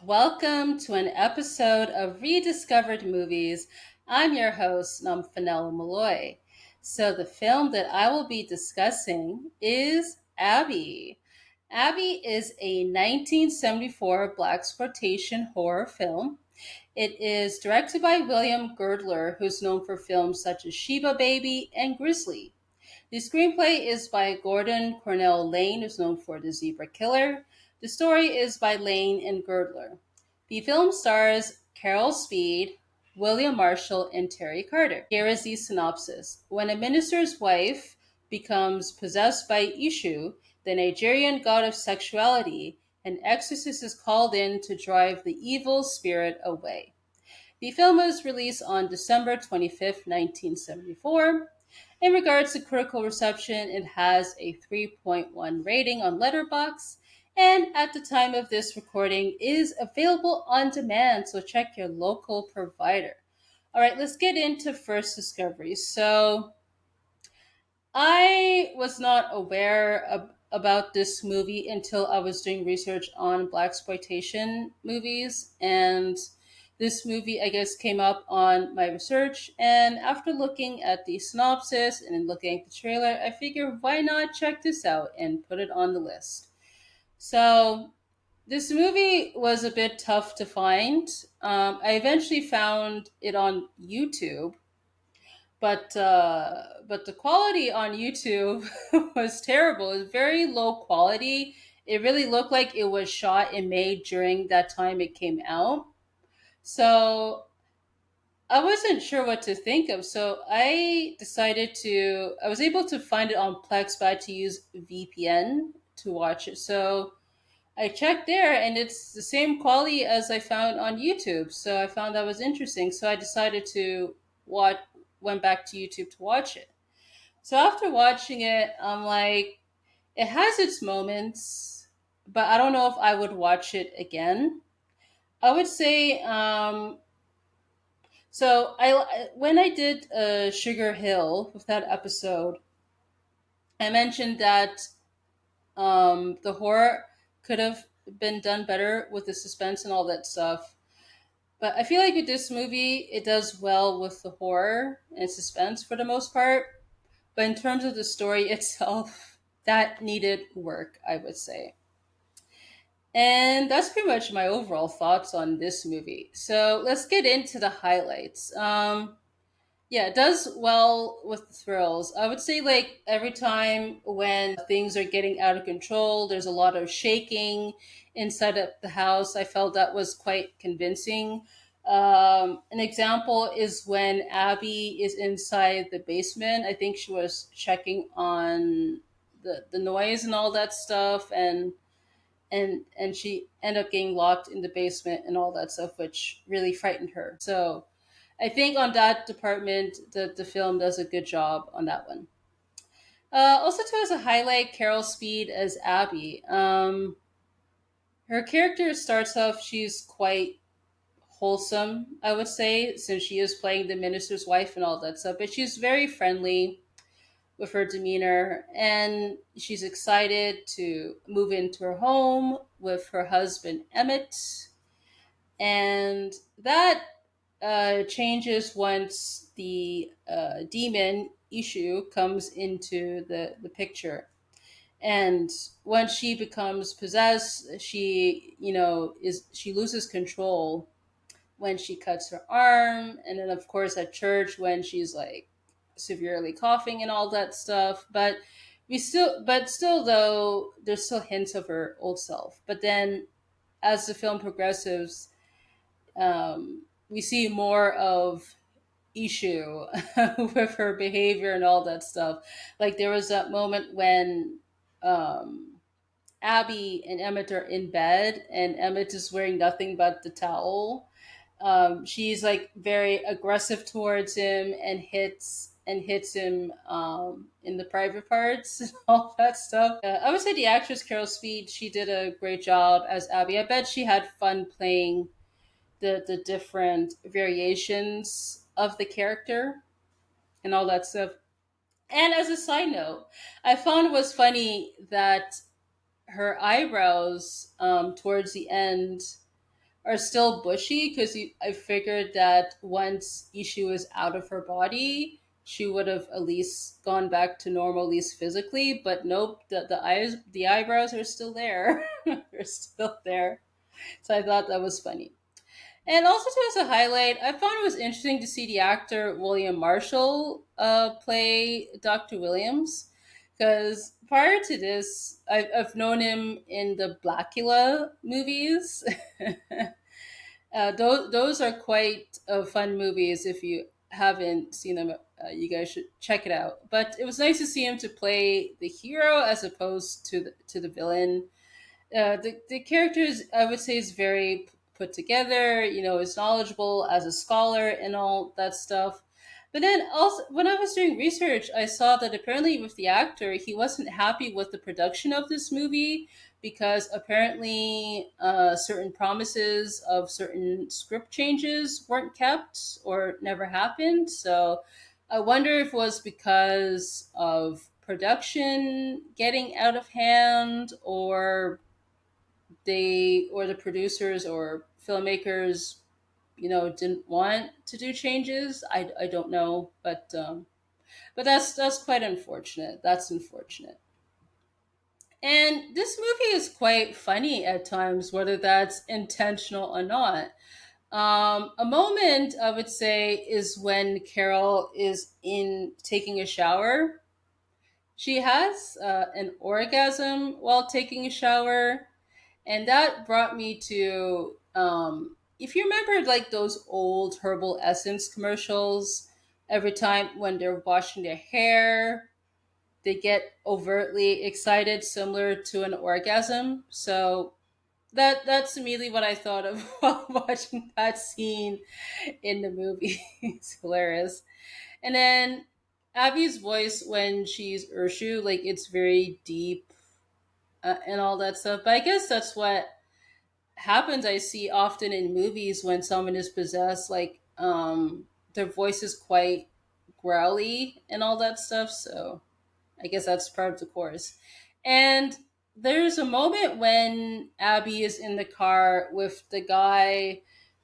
Welcome to an episode of Rediscovered Movies. I'm your host, Nomfanelo Malloy. So, the film that I will be discussing is Abby. Abby is a 1974 blaxploitation horror film. It is directed by William Girdler, who's known for films such as Sheba Baby and Grizzly. The screenplay is by Gordon Cornell Lane, who's known for The Zebra Killer. The story is by Lane and Girdler. The film stars Carol Speed, William Marshall, and Terry Carter. Here is the synopsis. When a minister's wife becomes possessed by Ishu, the Nigerian god of sexuality, an exorcist is called in to drive the evil spirit away. The film was released on December 25th, 1974. In regards to critical reception, it has a 3.1 rating on Letterboxd, and at the time of this recording is available on demand, so check your local provider. All right, let's get into first discoveries. So, I was not aware about this movie until I was doing research on blaxploitation movies, and this movie, I guess, came up on my research. And after looking at the synopsis and then looking at the trailer, I figured why not check this out and put it on the list. So this movie was a bit tough to find. I eventually found it on YouTube, but the quality on YouTube was terrible. It was very low quality. It really looked like it was shot and made during that time it came out. So I wasn't sure what to think of. So I was able to find it on Plex, but I had to use VPN to watch it. So I checked there and it's the same quality as I found on YouTube. So I found that was interesting. So I decided to watch, went back to YouTube to watch it. So after watching it, I'm like, it has its moments, but I don't know if I would watch it again. I would say, so I when I did Sugar Hill with that episode, I mentioned that the horror could have been done better with the suspense and all that stuff. But I feel like with this movie, it does well with the horror and suspense for the most part. But in terms of the story itself, that needed work, I would say. And that's pretty much my overall thoughts on this movie. So let's get into the highlights. Yeah, it does well with the thrills. I would say, like, every time when things are getting out of control, there's a lot of shaking inside of the house. I felt that was quite convincing. An example is when Abby is inside the basement. I think she was checking on the noise and all that stuff, and she ended up getting locked in the basement and all that stuff, which really frightened her. So I think on that department, the film does a good job on that one. Also, too, as a highlight, Carol Speed as Abby. Her character starts off, she's quite wholesome, I would say, since she is playing the minister's wife and all that stuff. But she's very friendly with her demeanor, and she's excited to move into her home with her husband, Emmett. And that changes once the demon issue comes into the picture. And once she becomes possessed, she loses control when she cuts her arm, and then of course at church when she's like severely coughing and all that stuff. But still though, there's still hints of her old self. But then as the film progresses, we see more of issue with her behavior and all that stuff. Like there was that moment when um, Abby and Emmett are in bed, and Emmett is wearing nothing but the towel. She's like very aggressive towards him and hits him in the private parts and all that stuff. I would say the actress Carol Speed, she did a great job as Abby. I bet she had fun playing the different variations of the character and all that stuff. And as a side note, I found it was funny that her eyebrows towards the end are still bushy because I figured that once Ishi was out of her body, she would have at least gone back to normal, at least physically. But nope, the eyebrows are still there. They're still there. So I thought that was funny. And also, too, as a highlight, I found it was interesting to see the actor William Marshall play Dr. Williams. Because prior to this, I've known him in the Blackula movies. Those are quite fun movies. If you haven't seen them, you guys should check it out. But it was nice to see him to play the hero as opposed to the villain. The characters, I would say, is very put together. Is knowledgeable as a scholar and all that stuff. But then also, when I was doing research, I saw that apparently with the actor, he wasn't happy with the production of this movie because apparently certain promises of certain script changes weren't kept or never happened. So I wonder if it was because of production getting out of hand, or the producers or filmmakers didn't want to do changes. I don't know, but that's quite unfortunate. That's unfortunate. And this movie is quite funny at times, whether that's intentional or not. A moment I would say is when Carol is in taking a shower. She has an orgasm while taking a shower, and that brought me to if you remember like those old herbal essence commercials, every time when they're washing their hair, they get overtly excited, similar to an orgasm. So that's immediately what I thought of while watching that scene in the movie. It's hilarious. And then Abby's voice when she's Urshu, like it's very deep and all that stuff. But I guess that's what happens. I see often in movies when someone is possessed, like their voice is quite growly and all that stuff. So I guess that's part of the course. And there's a moment when Abby is in the car with the guy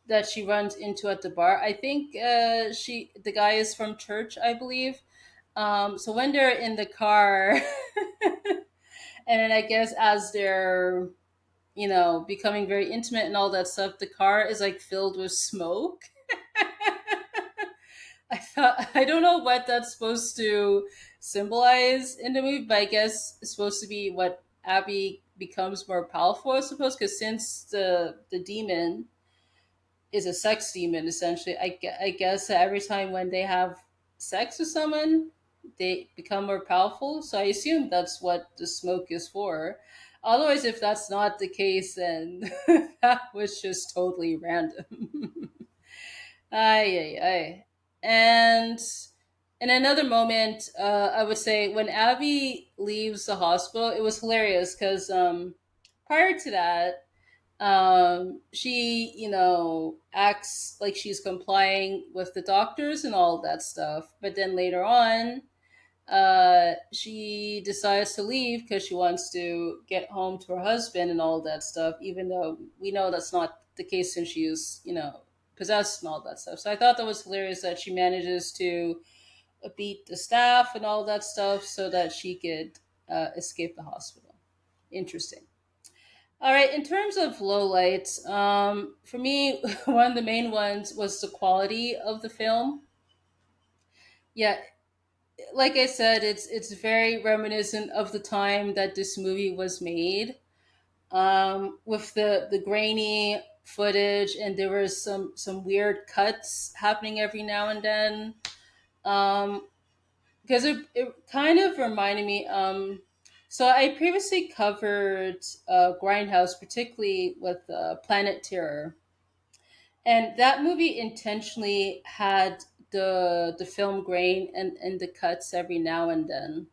that she runs into at the bar. I think the guy is from church, I believe. So when they're in the car, and then I guess as they're becoming very intimate and all that stuff, the car is like filled with smoke. I don't know what that's supposed to symbolize in the movie, but I guess it's supposed to be what Abby becomes more powerful, I suppose, because since the demon is a sex demon, essentially, I guess every time when they have sex with someone, they become more powerful. So I assume that's what the smoke is for. Otherwise, if that's not the case, then that was just totally random. Ay, ay, ay. And in another moment, I would say when Abby leaves the hospital, it was hilarious because prior to that, she, acts like she's complying with the doctors and all that stuff. But then later on, she decides to leave because she wants to get home to her husband and all that stuff, even though we know that's not the case since she's, possessed and all that stuff. So I thought that was hilarious that she manages to beat the staff and all that stuff so that she could escape the hospital. Interesting. All right, in terms of lowlights, for me, one of the main ones was the quality of the film. Yeah, like I said, it's very reminiscent of the time that this movie was made, with the grainy footage, and there was some weird cuts happening every now and then. Um, because it kind of reminded me. So I previously covered Grindhouse, particularly with Planet Terror, and that movie intentionally had the film grain and the cuts every now and then.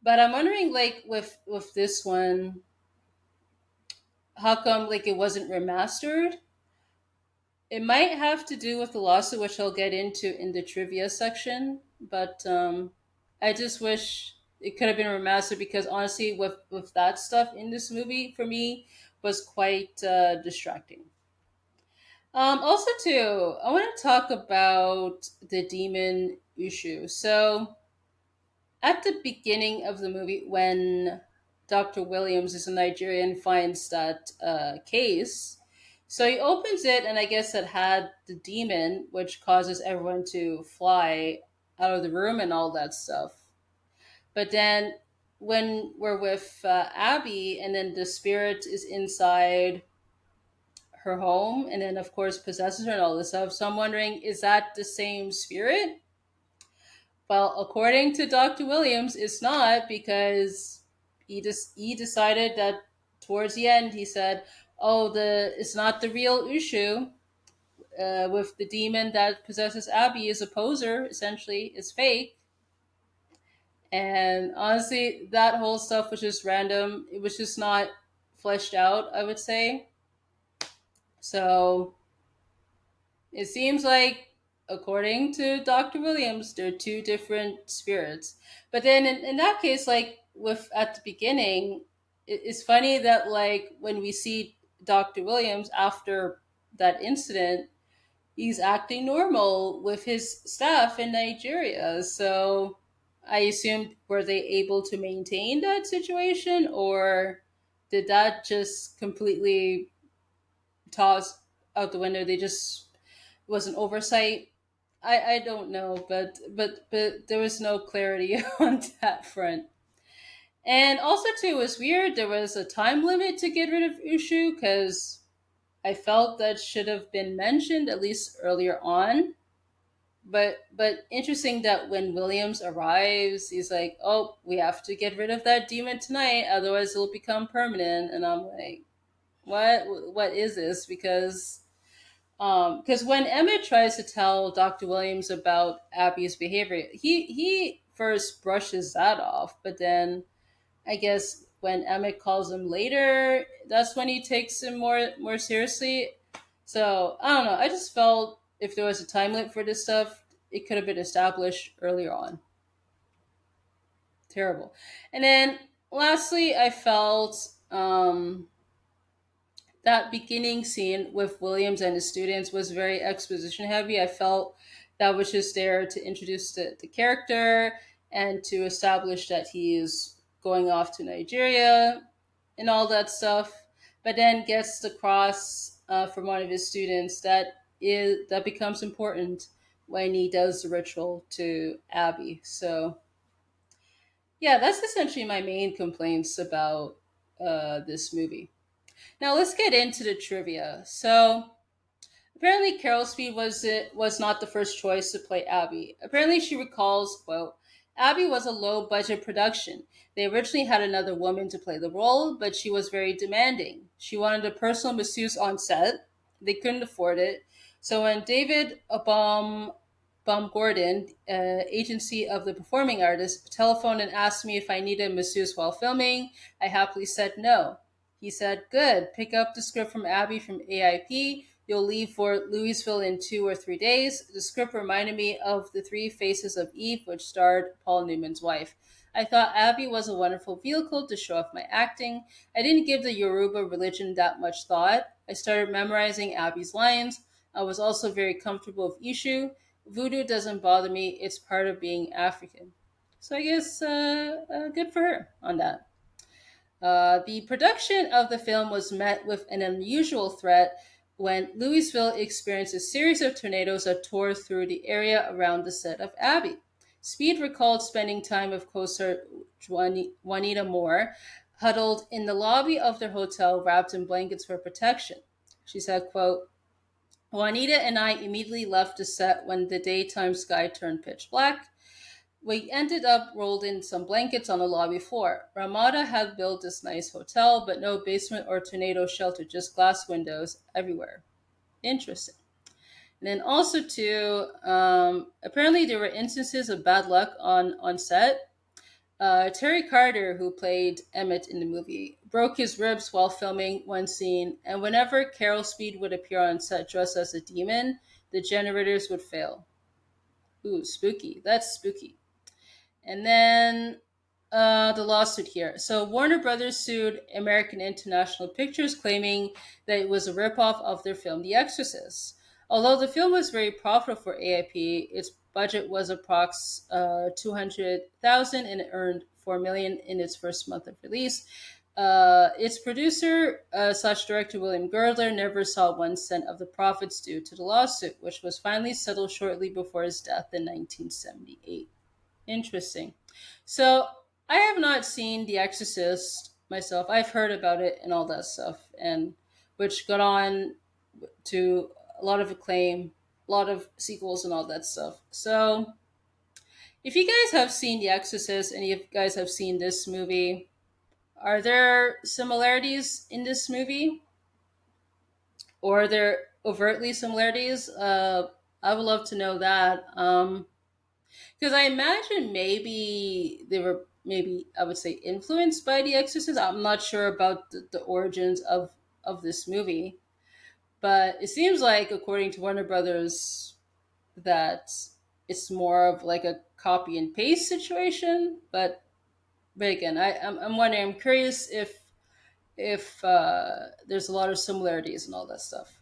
But I'm wondering, like with this one, how come like it wasn't remastered? It might have to do with the lawsuit, which I'll get into in the trivia section. But I just wish it could have been remastered because honestly, with that stuff in this movie for me was quite distracting. Also, too, I want to talk about the demon issue. So, at the beginning of the movie, when Dr. Williams is a Nigerian finds that case, so he opens it, and I guess it had the demon, which causes everyone to fly out of the room and all that stuff. But then when we're with Abby, and then the spirit is inside her home, and then of course possesses her and all this stuff. So I'm wondering, is that the same spirit? Well, according to Dr. Williams, it's not, because he decided that towards the end he said, "Oh, the it's not the real issue. With the demon that possesses Abby is a poser. Essentially, it's fake." And honestly, that whole stuff was just random. It was just not fleshed out, I would say. So it seems like, according to Dr. Williams, there are two different spirits. But then in that case, like with at the beginning, it's funny that like when we see Dr. Williams after that incident, he's acting normal with his staff in Nigeria. So I assumed, were they able to maintain that situation, or did that just completely toss out the window? They just was an oversight. I don't know, but there was no clarity on that front. And also too, it was weird. There was a time limit to get rid of Ushu, because I felt that should have been mentioned at least earlier on. But interesting that when Williams arrives, he's like, "Oh, we have to get rid of that demon tonight, otherwise it'll become permanent." And I'm like, What is this?" Because when Emmett tries to tell Dr. Williams about Abby's behavior, he first brushes that off, but then I guess when Emmett calls him later, that's when he takes him more seriously. So I don't know. I just felt if there was a time limit for this stuff, it could have been established earlier on. Terrible. And then lastly, I felt that beginning scene with Williams and his students was very exposition heavy. I felt that was just there to introduce the character and to establish that he is going off to Nigeria and all that stuff. But then gets across from one of his students that becomes important when he does the ritual to Abby. So yeah, that's essentially my main complaints about this movie. Now let's get into the trivia. So apparently Carol Speed was not the first choice to play Abby. Apparently she recalls, quote, "Abby was a low budget production. They originally had another woman to play the role, but she was very demanding. She wanted a personal masseuse on set. They couldn't afford it. So when David Gordon, agency of the performing artist, telephoned and asked me if I needed a masseuse while filming, I happily said no. He said, 'Good, pick up the script from Abby from AIP. You'll leave for Louisville in 2 or 3 days.' The script reminded me of The Three Faces of Eve, which starred Paul Newman's wife. I thought Abby was a wonderful vehicle to show off my acting. I didn't give the Yoruba religion that much thought. I started memorizing Abby's lines. I was also very comfortable with Ishu. Voodoo doesn't bother me. It's part of being African." So I guess good for her on that. The production of the film was met with an unusual threat when Louisville experienced a series of tornadoes that tore through the area around the set of Abby. Speed recalled spending time with co-star Juanita Moore, huddled in the lobby of their hotel, wrapped in blankets for protection. She said, quote, "Juanita and I immediately left the set when the daytime sky turned pitch black. We ended up rolled in some blankets on the lobby floor. Ramada had built this nice hotel, but no basement or tornado shelter, just glass windows everywhere." Interesting. And then also too, apparently there were instances of bad luck on set. Terry Carter, who played Emmett in the movie, broke his ribs while filming one scene, and whenever Carol Speed would appear on set dressed as a demon, the generators would fail. Ooh, spooky. That's spooky. And then the lawsuit here. So Warner Brothers sued American International Pictures, claiming that it was a ripoff of their film The Exorcist. Although the film was very profitable for AIP, its budget was approx 200,000 and it earned 4 million in its first month of release. Its producer slash director William Girdler never saw 1 cent of the profits due to the lawsuit, which was finally settled shortly before his death in 1978. Interesting. So I have not seen The Exorcist myself. I've heard about it and all that stuff, and which got on to a lot of acclaim, a lot of sequels and all that stuff. So if you guys have seen The Exorcist and you guys have seen this movie, are there similarities in this movie, or are there overtly similarities? I would love to know that. Because I imagine maybe they were, maybe I would say, influenced by The Exorcist. I'm not sure about the origins of this movie, but it seems like, according to Warner Brothers, that it's more of like a copy and paste situation. But again, I'm wondering. I'm curious if there's a lot of similarities and all that stuff.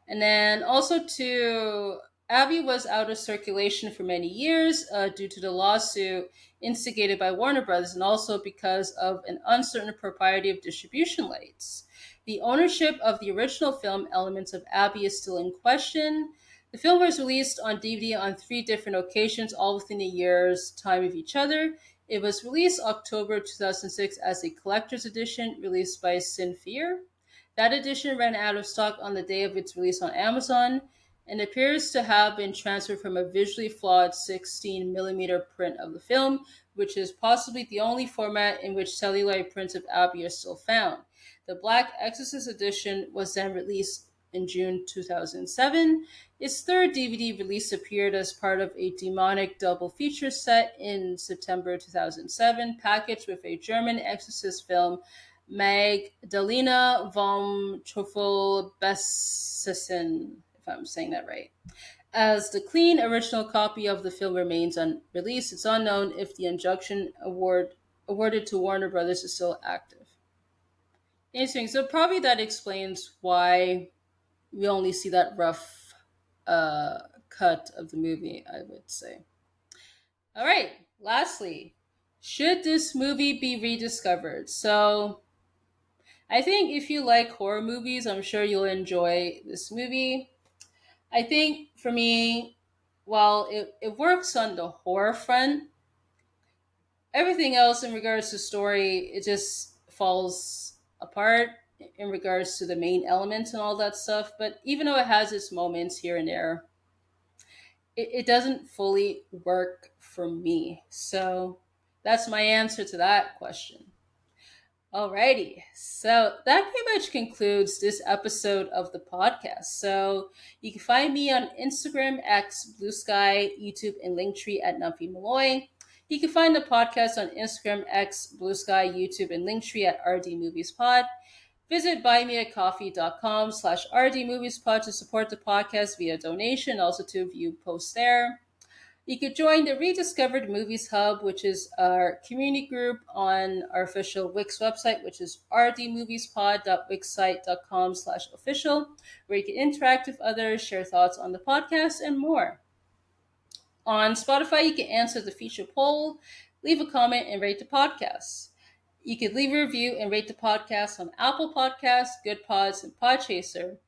And then also to Abby was out of circulation for many years due to the lawsuit instigated by Warner Brothers, and also because of an uncertain propriety of distribution rights. The ownership of the original film Elements of Abby is still in question. The film was released on DVD on 3 different occasions, all within a year's time of each other. It was released October 2006 as a collector's edition released by Sinfear. That edition ran out of stock on the day of its release on Amazon and appears to have been transferred from a visually flawed 16 mm print of the film, which is possibly the only format in which celluloid prints of Abby are still found. The Black Exorcist edition was then released in June 2007. Its third DVD release appeared as part of a demonic double feature set in September 2007, packaged with a German Exorcist film, Magdalena vom Teufel-Bessessen, if I'm saying that right. As the clean original copy of the film remains unreleased, it's unknown if the injunction awarded to Warner Brothers is still active. Interesting. So probably that explains why we only see that rough cut of the movie, I would say. All right. Lastly, should this movie be rediscovered? So I think if you like horror movies, I'm sure you'll enjoy this movie. I think for me, while it works on the horror front, everything else in regards to story, it just falls apart in regards to the main elements and all that stuff. But even though it has its moments here and there, it doesn't fully work for me. So that's my answer to that question. Alrighty, so that pretty much concludes this episode of the podcast. So you can find me on Instagram, X, Blue Sky, YouTube, and Linktree at Nomfanelo. You can find the podcast on Instagram, X, Blue Sky, YouTube, and Linktree at RD Movies Pod. Visit buymeacoffee.com/RD Movies Pod to support the podcast via donation, also to view posts there. You could join the Rediscovered Movies Hub, which is our community group on our official Wix website, which is rdmoviespod.wixsite.com/official, where you can interact with others, share thoughts on the podcast, and more. On Spotify, you can answer the feature poll, leave a comment, and rate the podcast. You could leave a review and rate the podcast on Apple Podcasts, Good Pods, and Podchaser.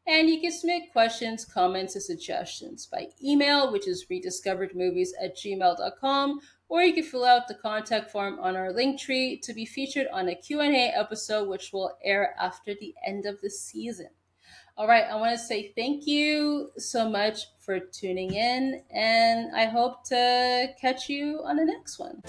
And you can submit questions, comments, and suggestions by email, which is rediscoveredmovies@gmail.com, or you can fill out the contact form on our Linktree to be featured on a Q&A episode, which will air after the end of the season. All right, I want to say thank you so much for tuning in, and I hope to catch you on the next one.